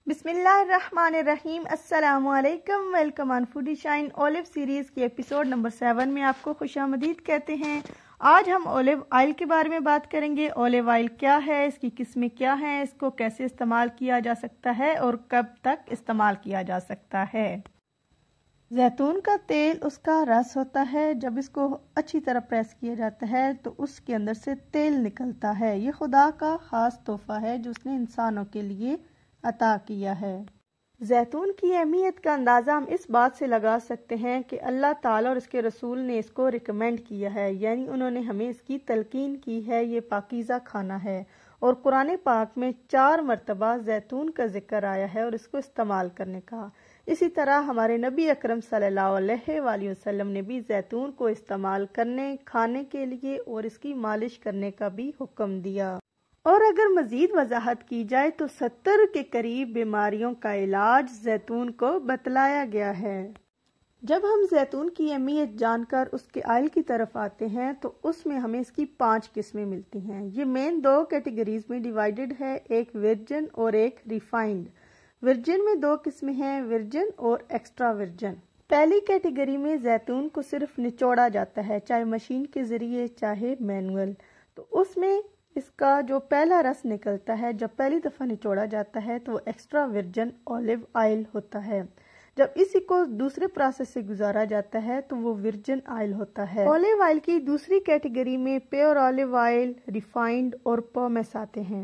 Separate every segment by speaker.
Speaker 1: बिस्मिल्लाहिर्रहमानिर्रहीम। अस्सलाम वालेकुम। Welcome on foodie shine olive series की एपिसोड नंबर 7 में आपको खुशामदीद कहते हैं। आज हम ओलिव ऑयल के बारे में बात करेंगे। ओलिव ऑयल क्या है, इसकी किस्में क्या हैं, इसको कैसे इस्तेमाल किया जा सकता है और कब तक इस्तेमाल किया जा सकता है। जैतून का तेल उसका रस होता है। जब इसको अच्छी तरह प्रेस किया जाता है तो उसके अंदर से तेल निकलता है। ये खुदा का ख़ास तोहफा है जो उसने इंसानों के लिए अता किया है। जैतून की अहमियत का अंदाज़ा हम इस बात से लगा सकते हैं कि अल्लाह ताला और इसके रसूल ने इसको रिकमेंड किया है, यानी उन्होंने हमें इसकी तलकीन की है। ये पाकीज़ा खाना है और कुरान पाक में 4 मरतबा जैतून का जिक्र आया है और इसको इस्तेमाल करने का। इसी तरह हमारे नबी अकरम सल्लल्लाहु अलैहि वसल्लम ने भी जैतून को इस्तेमाल करने, खाने के लिए और इसकी मालिश करने का भी हुक्म दिया। और अगर मजीद वजाहत की जाए तो 70 के करीब बीमारियों का इलाज जैतून को बतलाया गया है। जब हम जैतून की अहमियत जानकर उसके ऑयल की तरफ आते हैं तो उसमें हमें इसकी 5 किस्में मिलती हैं। ये मेन 2 कैटेगरीज में डिवाइडेड है, एक वर्जिन और एक रिफाइंड। वर्जिन में 2 किस्में हैं, वर्जिन और एक्स्ट्रा वर्जिन। पहली कैटेगरी में जैतून को सिर्फ निचोड़ा जाता है, चाहे मशीन के जरिए चाहे मैनुअल। तो उसमें इसका जो पहला रस निकलता है, जब पहली दफा निचोड़ा जाता है तो वो एक्स्ट्रा वर्जिन ऑलिव ऑयल होता है। जब इसी को दूसरे प्रोसेस से गुजारा जाता है तो वो वर्जिन ऑयल होता है। ऑलिव ऑयल की दूसरी कैटेगरी में प्योर ऑलिव ऑयल, रिफाइंड और पोमेस आते हैं।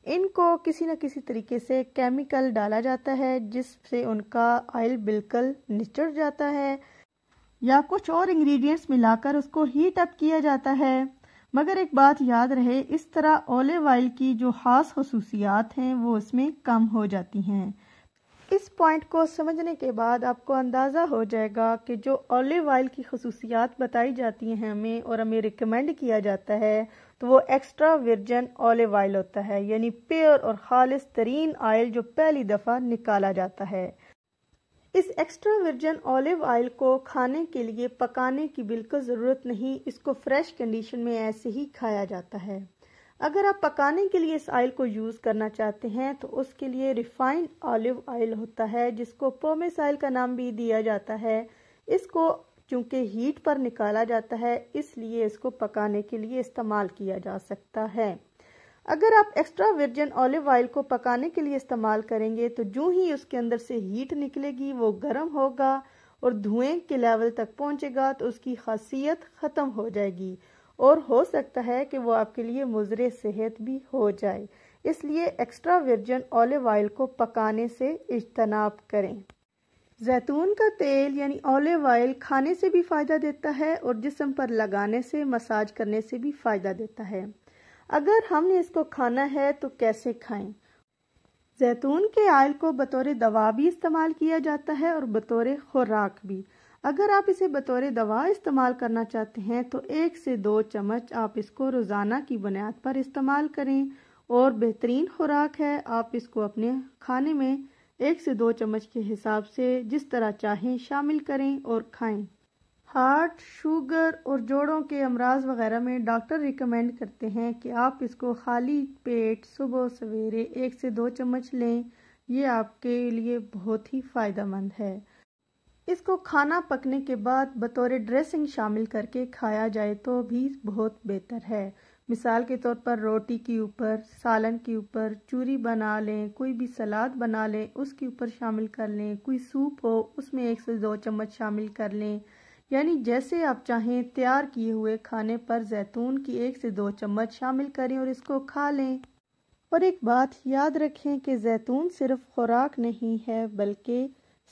Speaker 1: इनको किसी न किसी तरीके से केमिकल डाला जाता है जिससे उनका ऑयल बिल्कुल निचड़ जाता है, या कुछ और इंग्रेडिएंट्स मिलाकर उसको हीट अप किया जाता है। मगर एक बात याद रहे, इस तरह ऑलिव ऑयल की जो खास खसूसियात हैं वो इसमें कम हो जाती हैं। इस पॉइंट को समझने के बाद आपको अंदाज़ा हो जाएगा कि जो ऑलिव ऑयल की खसूसियात बताई जाती हैं हमें और हमें रिकमेंड किया जाता है तो वो एक्स्ट्रा वर्जिन ऑलिव ऑयल होता है, यानी प्योर और खालिस तरीन ऑयल जो पहली दफ़ा निकाला जाता है। इस एक्स्ट्रा वर्जिन ऑलिव ऑयल को खाने के लिए पकाने की बिल्कुल ज़रूरत नहीं, इसको फ्रेश कंडीशन में ऐसे ही खाया जाता है। अगर आप पकाने के लिए इस ऑयल को यूज़ करना चाहते हैं तो उसके लिए रिफाइंड ऑलिव ऑयल होता है, जिसको पोमेस ऑयल का नाम भी दिया जाता है। इसको चूँकि हीट पर निकाला जाता है इसलिए इसको पकाने के लिए इस्तेमाल किया जा सकता है। अगर आप एक्स्ट्रा वर्जिन ऑलिव ऑयल को पकाने के लिए इस्तेमाल करेंगे तो जो ही उसके अंदर से हीट निकलेगी वो गर्म होगा और धुएं के लेवल तक पहुंचेगा तो उसकी खासियत ख़त्म हो जाएगी और हो सकता है कि वो आपके लिए मुज़र सेहत भी हो जाए। इसलिए एक्स्ट्रा वर्जिन ऑलिव ऑयल को पकाने से इज्तनाब करें। जैतून का तेल यानी ऑलिव ऑयल खाने से भी फ़ायदा देता है और जिस्म पर लगाने से, मसाज करने से भी फ़ायदा देता है। अगर हमने इसको खाना है तो कैसे खाएं? जैतून के ऑयल को बतौर दवा भी इस्तेमाल किया जाता है और बतौर खुराक भी। अगर आप इसे बतौर दवा इस्तेमाल करना चाहते हैं तो 1 से 2 चम्मच आप इसको रोज़ाना की बुनियाद पर इस्तेमाल करें और बेहतरीन खुराक है। आप इसको अपने खाने में 1 से 2 चम्मच के हिसाब से जिस तरह चाहें शामिल करें और खाएं। हार्ट, शुगर और जोड़ों के अमराज वगैरह में डॉक्टर रिकमेंड करते हैं कि आप इसको खाली पेट सुबह सवेरे 1 से 2 चम्मच लें। ये आपके लिए बहुत ही फ़ायदेमंद है। इसको खाना पकने के बाद बतौर ड्रेसिंग शामिल करके खाया जाए तो भी बहुत बेहतर है। मिसाल के तौर पर रोटी के ऊपर, सालन के ऊपर चूरी बना लें, कोई भी सलाद बना लें उसके ऊपर शामिल कर लें, कोई सूप हो उसमें 1 से 2 चम्मच शामिल कर लें। यानी जैसे आप चाहें तैयार किए हुए खाने पर जैतून की 1 से 2 चम्मच शामिल करें और इसको खा लें। और एक बात याद रखें कि जैतून सिर्फ खुराक नहीं है बल्कि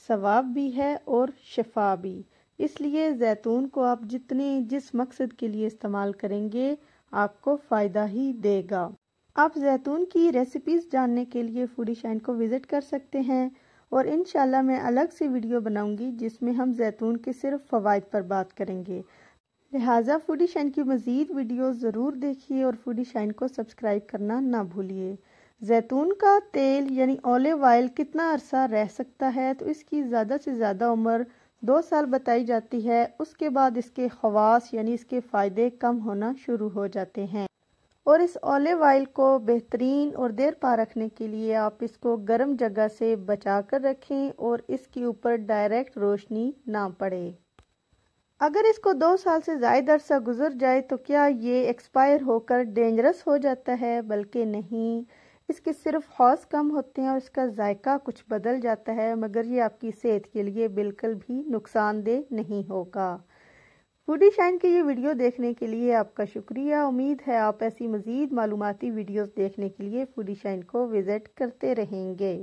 Speaker 1: सवाब भी है और शिफा भी। इसलिए जैतून को आप जिस मकसद के लिए इस्तेमाल करेंगे आपको फ़ायदा ही देगा। आप जैतून की रेसिपीज़ जानने के लिए फूडी शाइन को विज़िट कर सकते हैं और इंशाल्लाह मैं अलग से वीडियो बनाऊंगी जिसमें हम जैतून के सिर्फ फ़वाइद पर बात करेंगे। लिहाजा फूडी शाइन की मज़ीद वीडियो ज़रूर देखिए और फूडी शाइन को सब्सक्राइब करना ना भूलिए। जैतून का तेल यानी ऑलिव ऑयल कितना अरसा रह सकता है तो इसकी ज़्यादा से ज़्यादा उम्र 2 साल बताई जाती है। उसके बाद इसके खवास यानी इसके फ़ायदे कम होना शुरू हो जाते हैं اور اس اولیو آئل کو بہترین اور دیر پا رکھنے کے لیے آپ اس کو گرم جگہ سے بچا کر رکھیں اور اس کے اوپر ڈائریکٹ روشنی نہ پڑے۔ اگر اس کو 2 سال سے زائد عرصہ گزر جائے تو کیا یہ ایکسپائر ہو کر ڈینجرس ہو جاتا ہے؟ بلکہ نہیں، اس کے صرف حوض کم ہوتے ہیں اور اس کا ذائقہ کچھ بدل جاتا ہے، مگر یہ آپ کی صحت کے لیے بالکل بھی نقصان دہ نہیں ہوگا۔ فوڈی شائن کی یہ ویڈیو دیکھنے کے لیے آپ کا شکریہ۔ امید ہے آپ ایسی مزید معلوماتی ویڈیوز دیکھنے کے لیے فوڈی شائن کو وزٹ کرتے رہیں گے۔